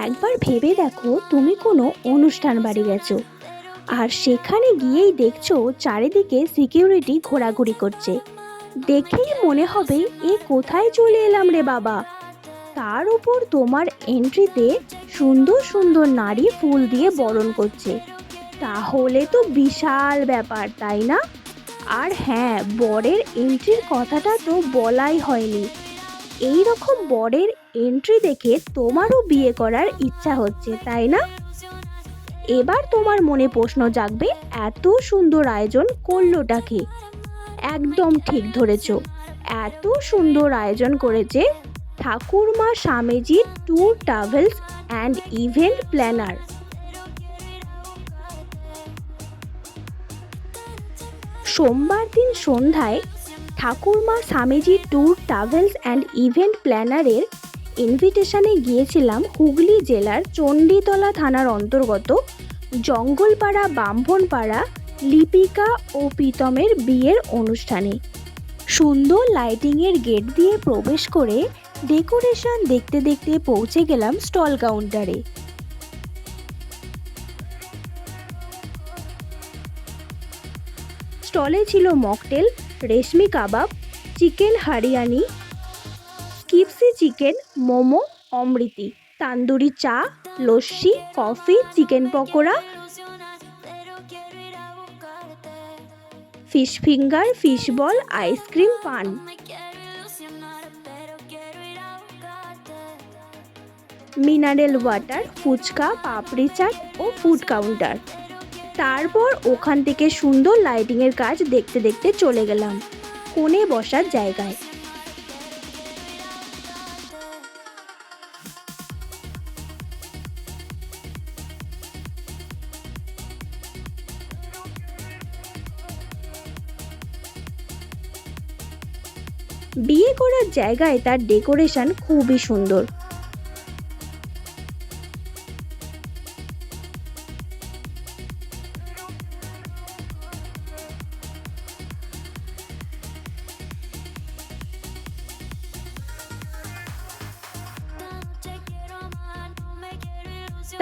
একবার ভেবে দেখো তুমি কোনো অনুষ্ঠান বাড়ি গেছো, আর সেখানে গিয়েই দেখছো চারিদিকে সিকিউরিটি ঘোরাঘুরি করছে। দেখেই মনে হবে এ কোথায় চলে এলাম রে বাবা। তার উপর তোমার এন্ট্রিতে সুন্দর সুন্দর নারী ফুল দিয়ে বরণ করছে। তাহলে তো বিশাল ব্যাপার, তাই না? আর হ্যাঁ, বরের এন্ট্রির কথাটা তো বলাই হয়নি। এই রকম বরের এন্ট্রি দেখে তোমারও বিয়ে করার ইচ্ছা হচ্ছে, তাই না? এবার তোমার মনে প্রশ্ন জাগবে, এত সুন্দর আয়োজন করলোটা কে? একদম ঠিক ধরেছ, এত সুন্দর আয়োজন করেছে Thakurma Swamiji tour travels and event planner. সোমবার দিন সন্ধ্যায় Thakurma Swamiji tour travels and event প্ল্যানারের ইনভিটেশনে গিয়েছিলাম হুগলি জেলার চণ্ডীতলা থানার অন্তর্গত জঙ্গলপাড়া ব্রাহ্মণপাড়া লিপিকা ও প্রীতমের বিয়ের অনুষ্ঠানে। সুন্দর লাইটিংয়ের গেট দিয়ে প্রবেশ করে ডেকোরেশন দেখতে দেখতে পৌঁছে গেলাম স্টল কাউন্টারে। স্টলে ছিল মকটেল, রেশমি কাবাব, চিকেন হারিয়ানি, কিপসি চিকেন, মোমো, অমৃতি, তান্দুরি চা, lassi, coffee, chicken pakora, fish finger, fish ball, ice cream, পান। মিনারেল ওয়াটার, ফুচকা, পাপড়ি চাট ও ফুড কাউন্টার। তারপর ওখান থেকে সুন্দর লাইটিংয়ের কাজ দেখতে দেখতে চলে গেলাম কোণে বসার জায়গায়। বিয়ে করার জায়গায় তার ডেকোরেশন খুবই সুন্দর।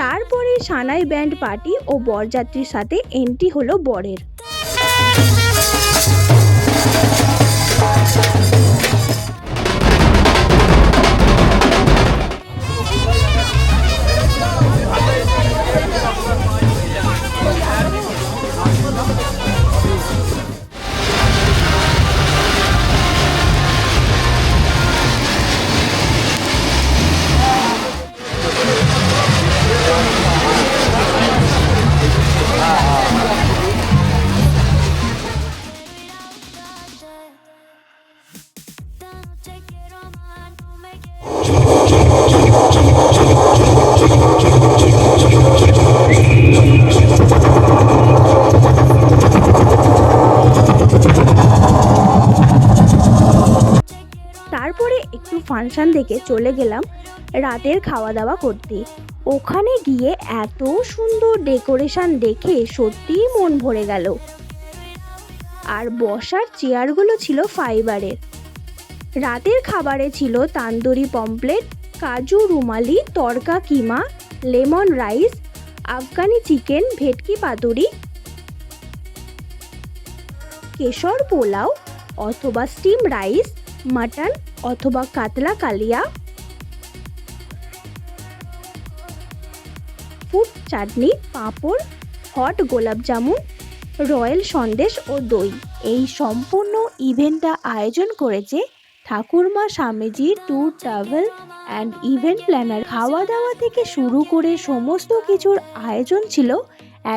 তারপরে সানাই ব্যান্ড পার্টি ও বরযাত্রীর সাথে এন্ট্রি হলো বরের। তারপরে একটু ফাংশন দেখে চলে গেলাম রাতের খাওয়া দাওয়া করতে। ওখানে গিয়ে এত সুন্দর ডেকোরেশন দেখে সত্যিই মন ভরে গেল। আর বসার চেয়ারগুলো ছিল ফাইবারের। রাতের খাবারে ছিল তান্দুরি পমপ্লেট, কাজু রুমালি, তড়কা কিমা, লেমন রাইস, আফগানি চিকেন, ভেটকি পাতুরি, কেশর পোলাও অথবা স্টিম রাইস, মাটন অথবা কাতলা কালিয়া, ফুড চাটনি, পাঁপড়, হট গোলাপ জামুন, রয়্যাল সন্দেশ ও দই। এই সম্পূর্ণ ইভেন্টটা আয়োজন করেছে Thakurma Swamiji tour travel and event planner. খাওয়া দাওয়া থেকে শুরু করে সমস্ত কিছুর আয়োজন ছিল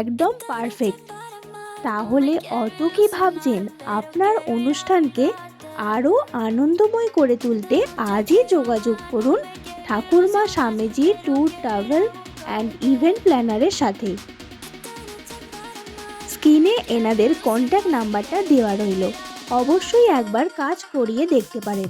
একদম পারফেক্ট। তাহলে অত কি ভাবছেন? আপনার অনুষ্ঠানকে আরও আনন্দময় করে তুলতে আজই যোগাযোগ করুন Thakurma Swamiji tour travel and event প্ল্যানারের সাথে। স্ক্রিনে এনাদের কন্ট্যাক্ট নাম্বারটা দেওয়া রইল, অবশ্যই একবার কাজ করিয়ে দেখতে পারেন।